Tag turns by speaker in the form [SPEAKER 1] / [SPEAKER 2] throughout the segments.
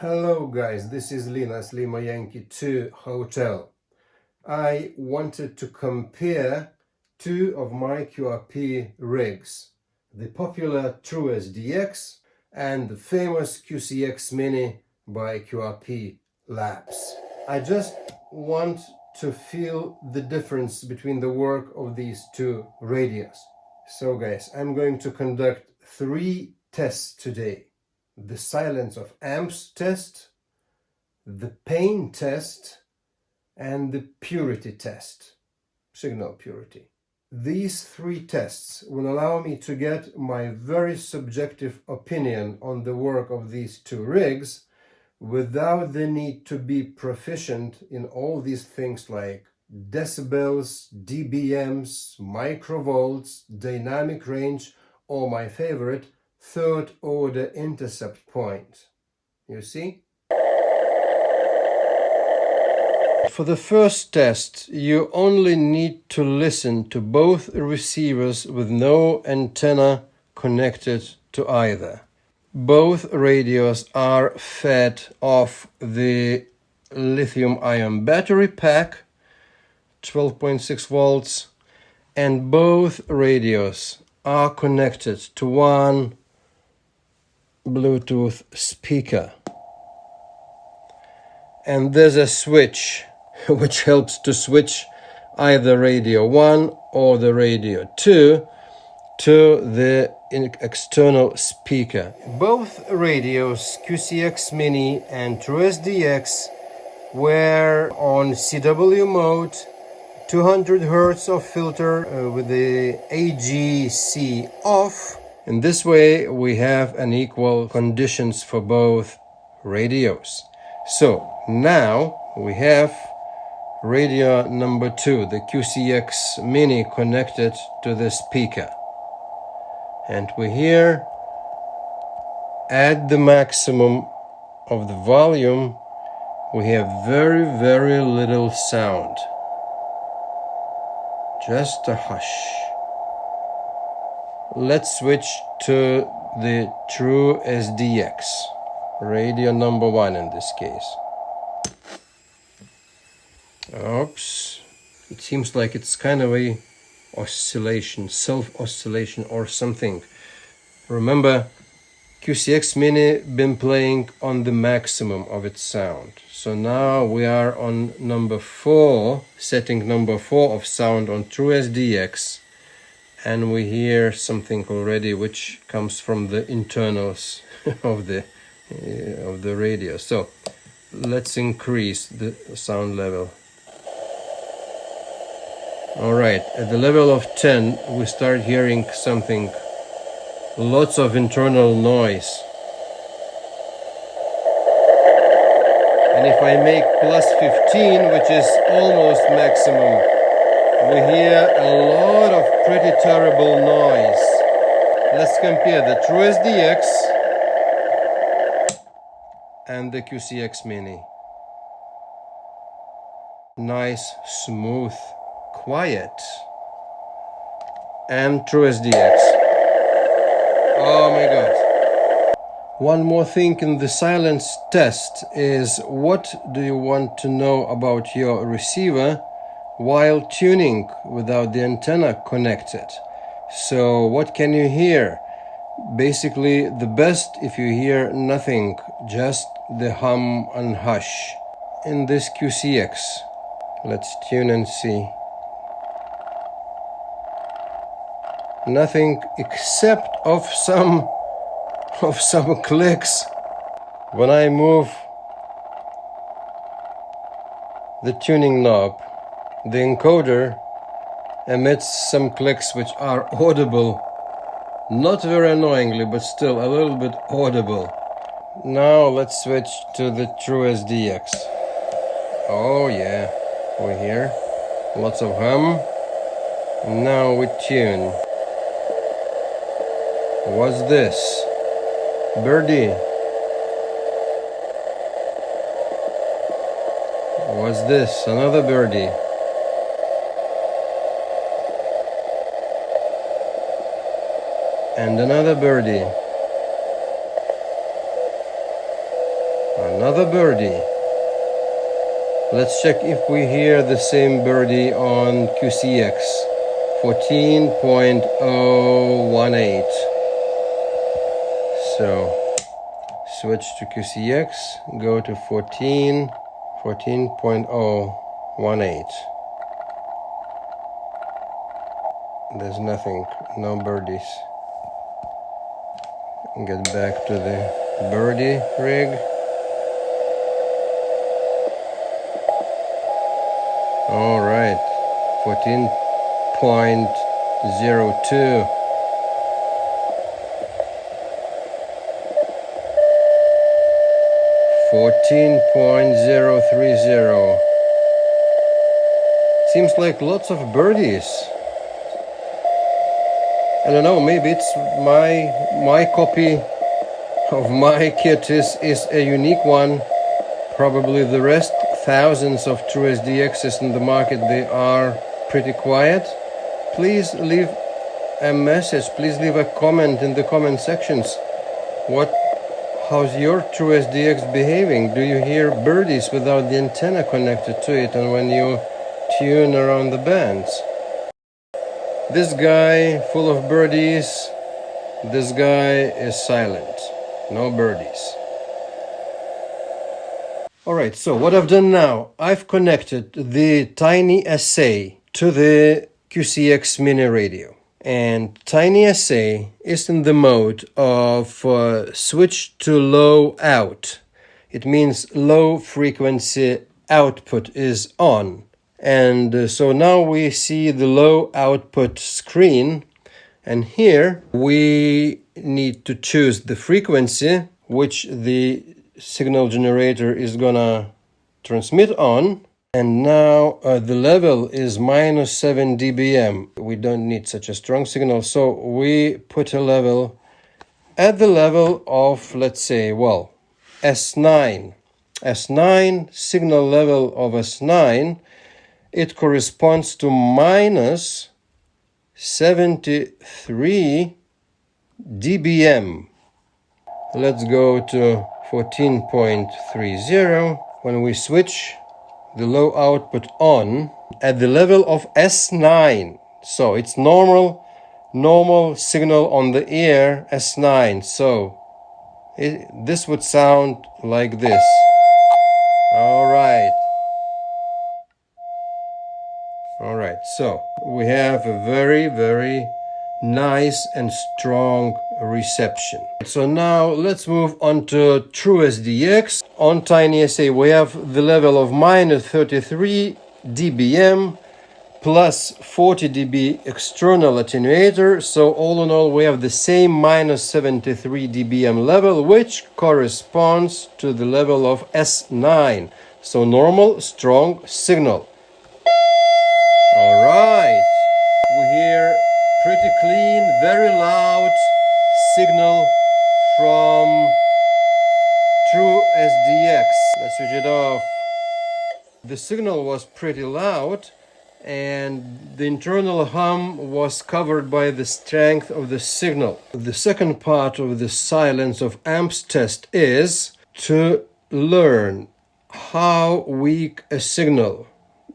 [SPEAKER 1] Hello guys, this is Linas Lima Yankee 2 Hotel. I wanted to compare two of my QRP rigs, the popular uSDX and the famous QCX-mini by QRP Labs. I just want to feel the difference between the work of these two radios. So guys, I'm going to conduct 3 tests today. The silence of amps test, the pain test, and the purity test, signal purity. These 3 tests will allow me to get my very subjective opinion on the work of these two rigs without the need to be proficient in all these things like decibels, dBms, microvolts, dynamic range, or my favorite, third order intercept point. You see? For the first test, you only need to listen to both receivers with no antenna connected to either. Both radios are fed off the lithium-ion battery pack, 12.6 volts, and both radios are connected to one Bluetooth speaker. And there's a switch which helps to switch either radio 1 or the radio 2 to the external speaker. Both radios, QCX-mini and uSDX, were on CW mode, 200 Hz of filter with the AGC off. In this way, we have an equal conditions for both radios. So now we have radio number 2, the QCX-mini, connected to the speaker. And we hear at the maximum of the volume, we have very, very little sound. Just a hush. Let's switch to the true SDX, radio number 1 in this case. Oops, it seems like it's kind of a oscillation, self-oscillation or something. Remember, QCX-mini been playing on the maximum of its sound. So now we are on number 4, setting number 4 of sound on uSDX. And we hear something already which comes from the internals of the radio. So let's increase the sound level. All right, at the level of 10, we start hearing something, lots of internal noise. And if I make plus 15, which is almost maximum, we hear a lot of pretty terrible noise. Let's compare the uSDX and the QCX-mini. Nice, smooth, quiet. And uSDX. Oh my god. One more thing in the silence test is, what do you want to know about your receiver while tuning without the antenna connected? So what can you hear? Basically, the best if you hear nothing, just the hum and hush. In this QCX, let's tune and see. Nothing except of some clicks. When I move the tuning knob, the encoder emits some clicks which are audible, not very annoyingly, but still a little bit audible. Now let's switch to the uSDX. Oh yeah, we hear lots of hum. Now we tune. What's this? Birdie. What's this? Another birdie. And another birdie. Another birdie. Let's check if we hear the same birdie on QCX. 14.018. So switch to QCX, go to 14.018. There's nothing, no birdies. Get back to the birdie rig. All right, 14.02. 14.030. Seems like lots of birdies. I don't know, maybe it's my copy of my kit is a unique one. Probably the rest, thousands of true SDXs in the market, they are pretty quiet. Please leave a message, please leave a comment in the comment sections. How's your true SDX behaving? Do you hear birdies without the antenna connected to it and when you tune around the bands? This guy full of birdies, this guy is silent, no birdies. Alright, so what I've done now, I've connected the Tiny SA to the QCX-mini radio. And Tiny SA is in the mode of switch to low out. It means low frequency output is on. And so now we see the low output screen. And here we need to choose the frequency which the signal generator is gonna transmit on. And now the level is -7 dBm. We don't need such a strong signal, so we put a level at the level of, let's say, well, S9. S9, signal level of S9, it corresponds to -73 dBm. Let's go to 14.30. When we switch the low output on at the level of S9. So it's normal signal on the ear, S9. So this would sound like this. All right. All right. So we have a very, very nice and strong reception. So now let's move on to True SDX. On Tiny SA we have the level of -33 dBm plus 40 dB external attenuator. So all in all we have the same -73 dBm level, which corresponds to the level of S9. So normal, strong signal. All right. We hear pretty clean, very loud signal from True SDX. Let's switch it off. The signal was pretty loud and the internal hum was covered by the strength of the signal. The second part of the silence of amps test is to learn how weak a signal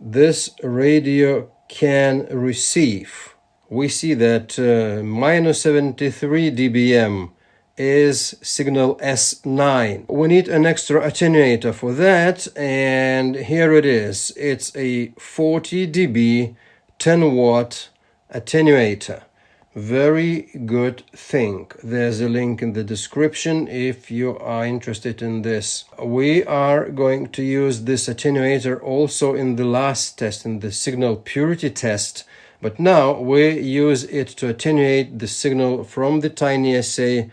[SPEAKER 1] this radio can receive. We see that -73 dBm is signal S9. We need an extra attenuator for that, and here it is. It's a 40 dB 10 watt attenuator. Very good thing. There's a link in the description if you are interested in this. We are going to use this attenuator also in the last test, in the signal purity test. But now we use it to attenuate the signal from the Tiny SA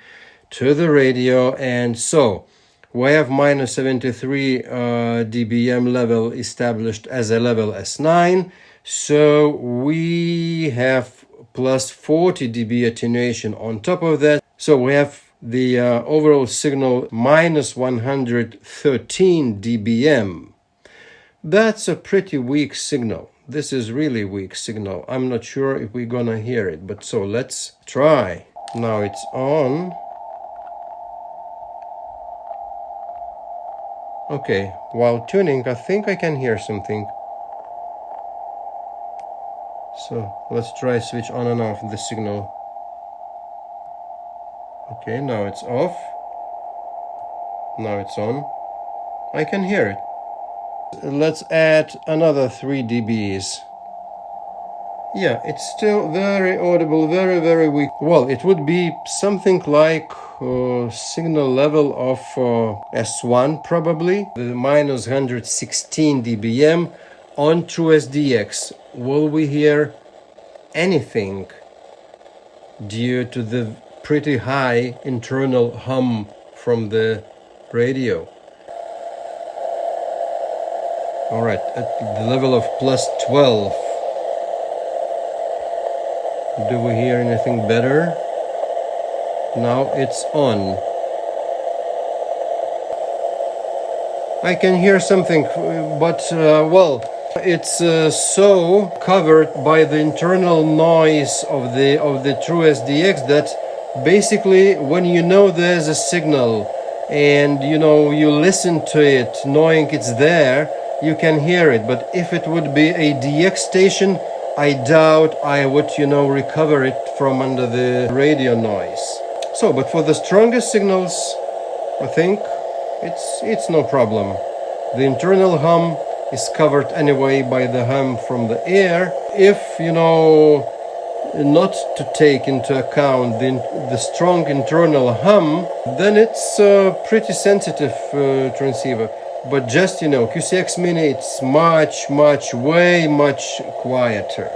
[SPEAKER 1] to the radio. And so we have -73 dBm level established as a level S9. So we have plus 40 dB attenuation on top of that. So we have the overall signal -113 dBm. That's a pretty weak signal. This is really weak signal. I'm not sure if we're gonna hear it, but so let's try. Now it's on. Okay, while tuning, I think I can hear something. So let's try switch on and off the signal. Okay, now it's off. Now it's on. I can hear it. Let's add another 3 dBs. Yeah, it's still very audible, very, very weak. Well, it would be something like signal level of S1 probably, the minus 116 dBm on uSDX. Will we hear anything due to the pretty high internal hum from the radio? All right, at the level of plus 12. Do we hear anything better? Now it's on. I can hear something, but well, it's so covered by the internal noise of the true SDX that basically when you know there's a signal and you listen to it knowing it's there, you can hear it. But if it would be a DX station, I doubt I would recover it from under the radio noise. So, but for the strongest signals, I think it's no problem. The internal hum is covered anyway by the hum from the air. If not to take into account the strong internal hum, then it's a pretty sensitive transceiver. But just QCX-mini, it's way much quieter.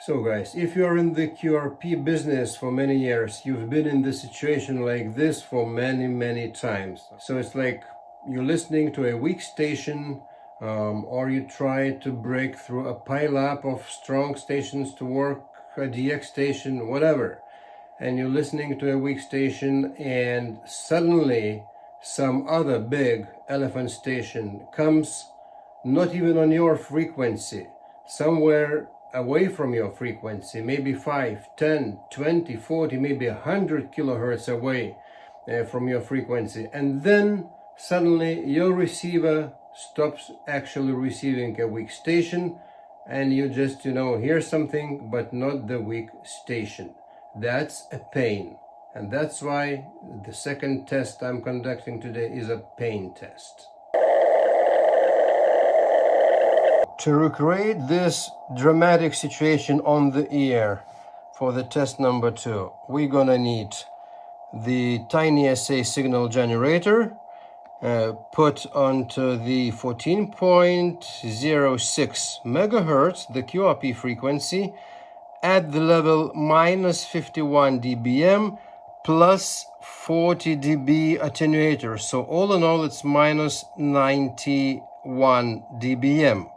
[SPEAKER 1] So guys, if you're in the QRP business for many years, you've been in this situation like this for many times. So it's like you're listening to a weak station, or you try to break through a pile-up of strong stations to work a DX station, whatever. And you're listening to a weak station and suddenly some other big elephant station comes, not even on your frequency, somewhere away from your frequency, maybe 5, 10, 20, 40, maybe 100 kilohertz away from your frequency. And then suddenly your receiver stops actually receiving a weak station and you just, hear something, but not the weak station. That's a pain. And that's why the second test I'm conducting today is a pain test. To recreate this dramatic situation on the ear for the test number 2, we're gonna need the tiny SA signal generator put onto the 14.06 megahertz, the QRP frequency, at the level minus 51 dBm plus 40 dB attenuators. So all in all, it's minus 91 dBm,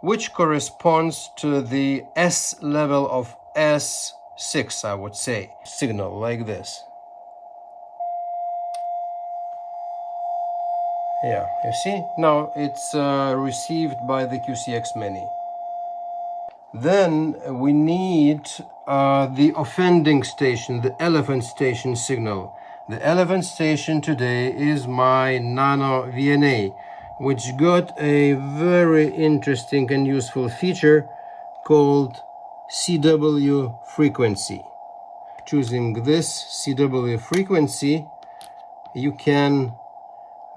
[SPEAKER 1] which corresponds to the S level of S6, I would say. Signal like this. Yeah, you see? Now it's received by the QCX-mini. Then we need the offending station, the elephant station signal. The elephant station today is my Nano VNA, which got a very interesting and useful feature called CW frequency. Choosing this CW frequency, you can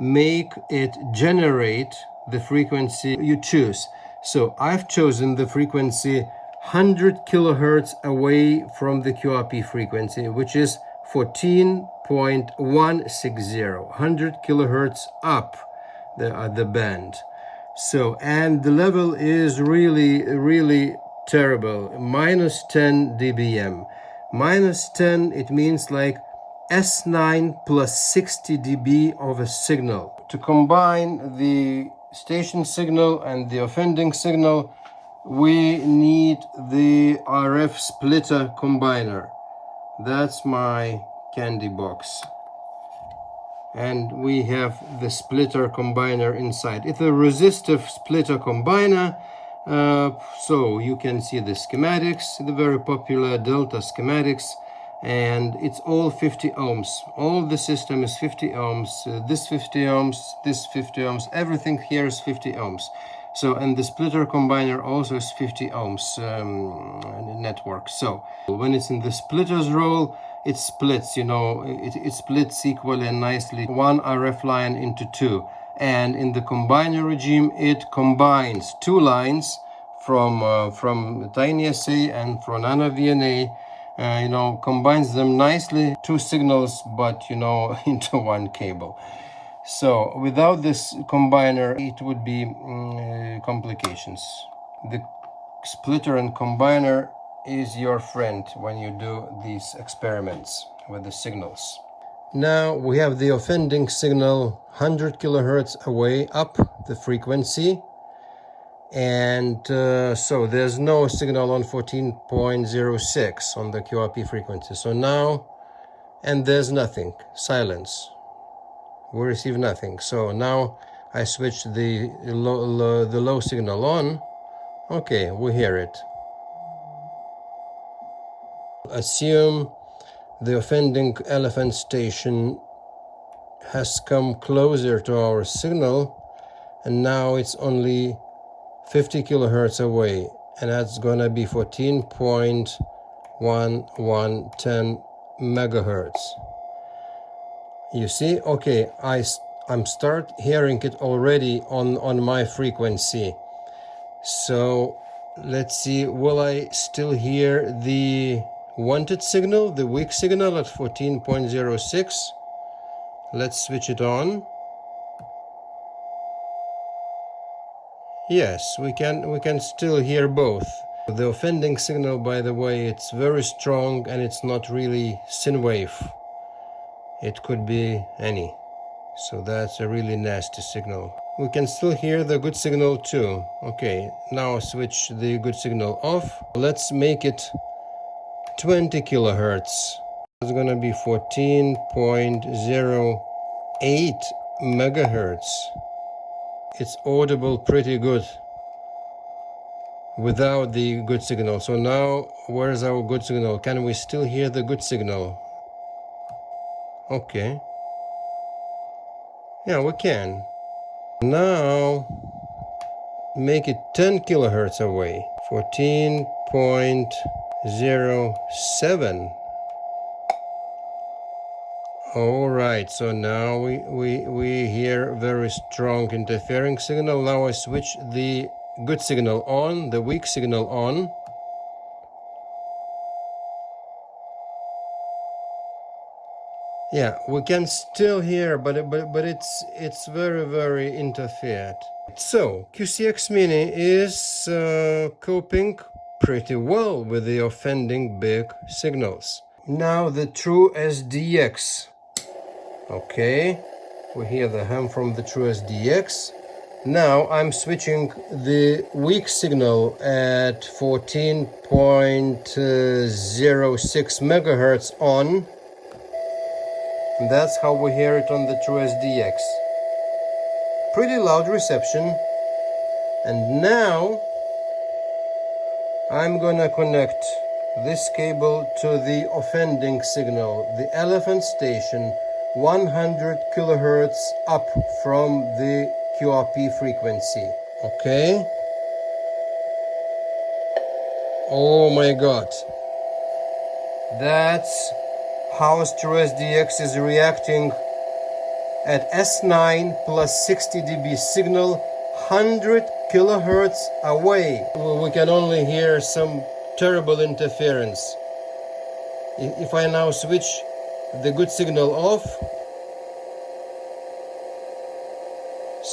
[SPEAKER 1] make it generate the frequency you choose. So I've chosen the frequency 100 kilohertz away from the QRP frequency, which is 14.160, 100 kilohertz up the band. So, and the level is really terrible, minus 10 dBm. Minus 10, it means like S9 plus 60 dB of a signal. To combine the station signal and the offending signal, we need the RF splitter combiner. That's my candy box. And we have the splitter combiner inside. It's a resistive splitter combiner. So you can see the schematics, the very popular Delta schematics. and it's all 50 ohms. All the system is 50 ohms. This 50 ohms, this 50 ohms, everything here is 50 ohms. So, and the splitter combiner also is 50 ohms network. So when it's in the splitter's role, it splits, you know, it splits equally and nicely one RF line into two. And in the combiner regime, it combines two lines from tiny SA and from nano VNA, you know, combines them nicely, two signals, but, you know, into one cable. So without this combiner, it would be complications. The splitter and combiner is your friend when you do these experiments with the signals. Now we have the offending signal 100 kilohertz away up the frequency, and so there's no signal on 14.06 on the QRP frequency. So now, and there's nothing, silence. We receive nothing. So now I switch the low signal on. Okay, we hear it. Assume the offending elephant station has come closer to our signal, and now it's only 50 kilohertz away, and that's gonna be 14.1110 megahertz. You see, okay, I'm start hearing it already on my frequency. So let's see, will I still hear the wanted signal, the weak signal at 14.06? Let's switch it on. Yes, we can still hear both. The offending signal, by the way, it's very strong, and it's not really sine wave. It could be any. So that's a really nasty signal. We can still hear the good signal too. Okay, now switch the good signal off. Let's make it 20 kilohertz. It's gonna be 14.08 megahertz. It's audible pretty good without the good signal. So now, where's our good signal? Can we still hear the good signal? Okay. Yeah, we can. Now, make it 10 kilohertz away. 14.07. All right, so now we hear very strong interfering signal. Now I switch the good signal on, the weak signal on. Yeah, we can still hear, but it's very interfered. So QCX-mini is coping pretty well with the offending big signals. Now the true SDX. Okay, we hear the hum from the true SDX. Now I'm switching the weak signal at 14.06 megahertz on. And that's how we hear it on the true SDX. Pretty loud reception. And now I'm gonna connect this cable to the offending signal, the elephant station, 100 kilohertz up from the QRP frequency. Okay. Oh my God. That's how SDX is reacting at S9 plus 60 dB signal, 100 kilohertz away. We can only hear some terrible interference. If I now switch the good signal off,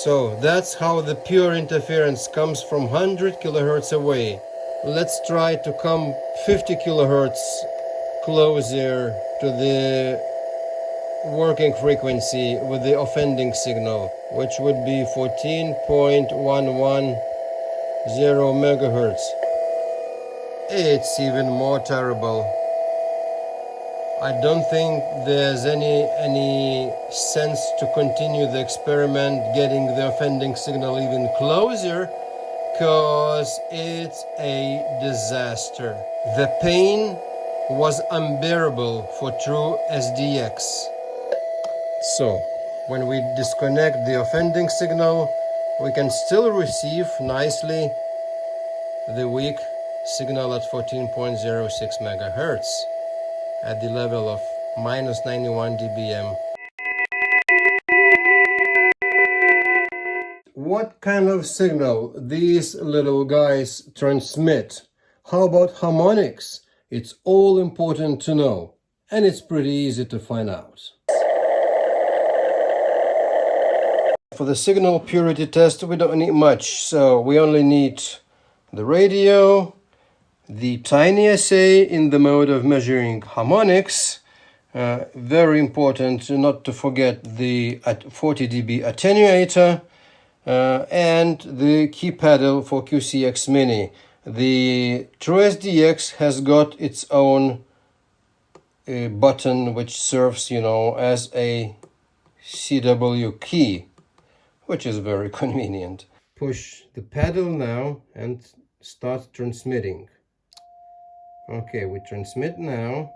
[SPEAKER 1] so that's how the pure interference comes from 100 kilohertz away. Let's try to come 50 kilohertz closer to the working frequency with the offending signal, which would be 14.110 megahertz. It's even more terrible. I don't think there's any sense to continue the experiment getting the offending signal even closer, because it's a disaster. The pain was unbearable for true SDX. So, when we disconnect the offending signal, we can still receive nicely the weak signal at 14.06 megahertz at the level of minus 91 dBm. What kind of signal these little guys transmit? How about harmonics? It's all important to know, and it's pretty easy to find out. For the signal purity test, we don't need much, so we only need the radio, the tiny assay in the mode of measuring harmonics, very important not to forget the 40 dB attenuator, and the key pedal for QCX-mini. The TrueSDX has got its own button which serves, as a CW key, which is very convenient. Push the pedal now and start transmitting. Okay, we transmit now.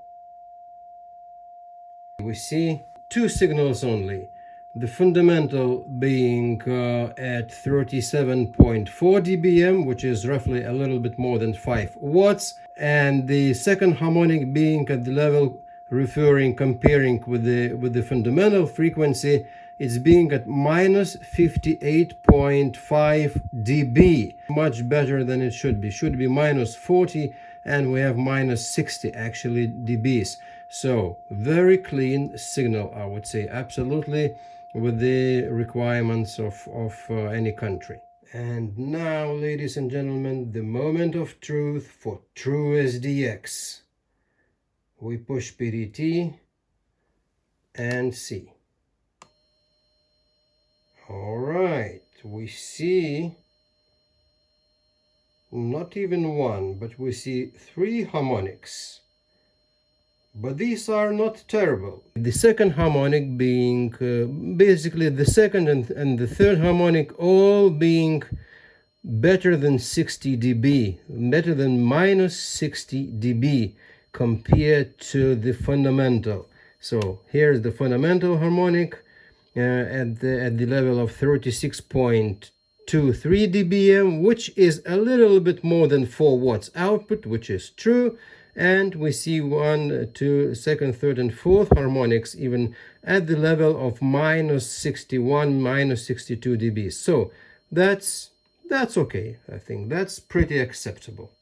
[SPEAKER 1] We see two signals only. The fundamental being at 37.4 dBm, which is roughly a little bit more than 5 watts, and the second harmonic being at the level comparing with the fundamental frequency, it's being at minus 58.5 dB, much better than it should be. Should be minus 40, and we have minus 60 actually dBs. So very clean signal, I would say, absolutely with the requirements of any country. And now, ladies and gentlemen, the moment of truth for TrueSDX. We push PDT and see. All right, we see not even one, but we see 3 harmonics. But these are not terrible. The second harmonic being basically the second and the third harmonic all being better than 60 dB, better than minus 60 dB compared to the fundamental. So here's the fundamental harmonic at the level of 36.23 dBm, which is a little bit more than 4 watts output, which is true. And we see 1, 2, second, third, and fourth harmonics even at the level of minus 61, minus 62 dB. So that's okay. I think that's pretty acceptable.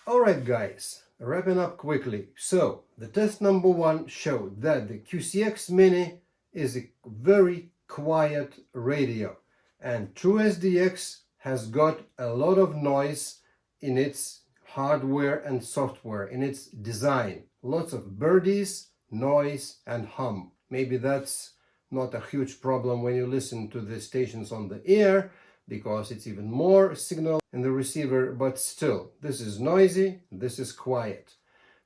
[SPEAKER 1] All right, guys, wrapping up quickly. So the test number 1 showed that the QCX-mini is a very quiet radio, and TrueSDX has got a lot of noise in its hardware and software, in its design. Lots of birdies, noise, and hum. Maybe that's not a huge problem when you listen to the stations on the air, because it's even more signal in the receiver, but still, this is noisy, this is quiet.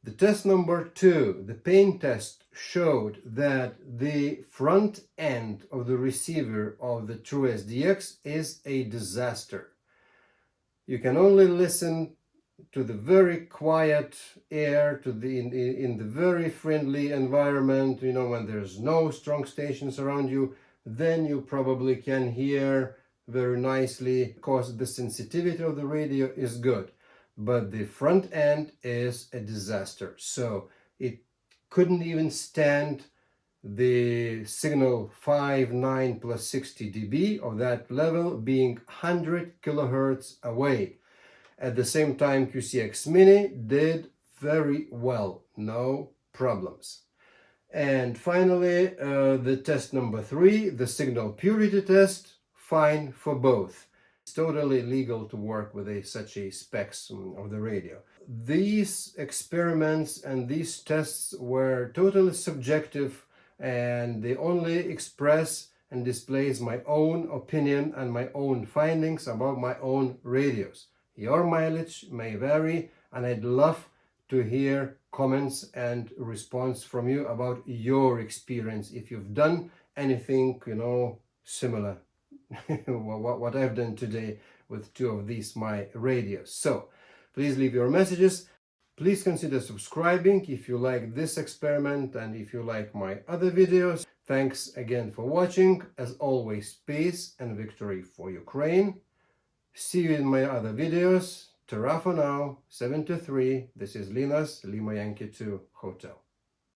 [SPEAKER 1] The test number 2, the pain test, showed that the front end of the receiver of the TrueSDX is a disaster. You can only listen to the very quiet air, to the in the very friendly environment, when there's no strong stations around you, then you probably can hear very nicely, because the sensitivity of the radio is good. But the front end is a disaster, so it couldn't even stand the signal 5.9 plus 60 dB of that level being 100 kilohertz away. At the same time, QCX-mini did very well, no problems. And finally, the test number 3, the signal purity test, fine for both. It's totally legal to work with such a specs of the radio. These experiments and these tests were totally subjective, and they only express and displays my own opinion and my own findings about my own radios. Your mileage may vary, and I'd love to hear comments and response from you about your experience, if you've done anything, similar what I've done today with 2 of these my radios. So please leave your messages. Please consider subscribing if you like this experiment and if you like my other videos. Thanks again for watching. As always, peace and victory for Ukraine. See you in my other videos. Ta-ra for now. 723. This is Linas, Lima Yankee 2 Hotel.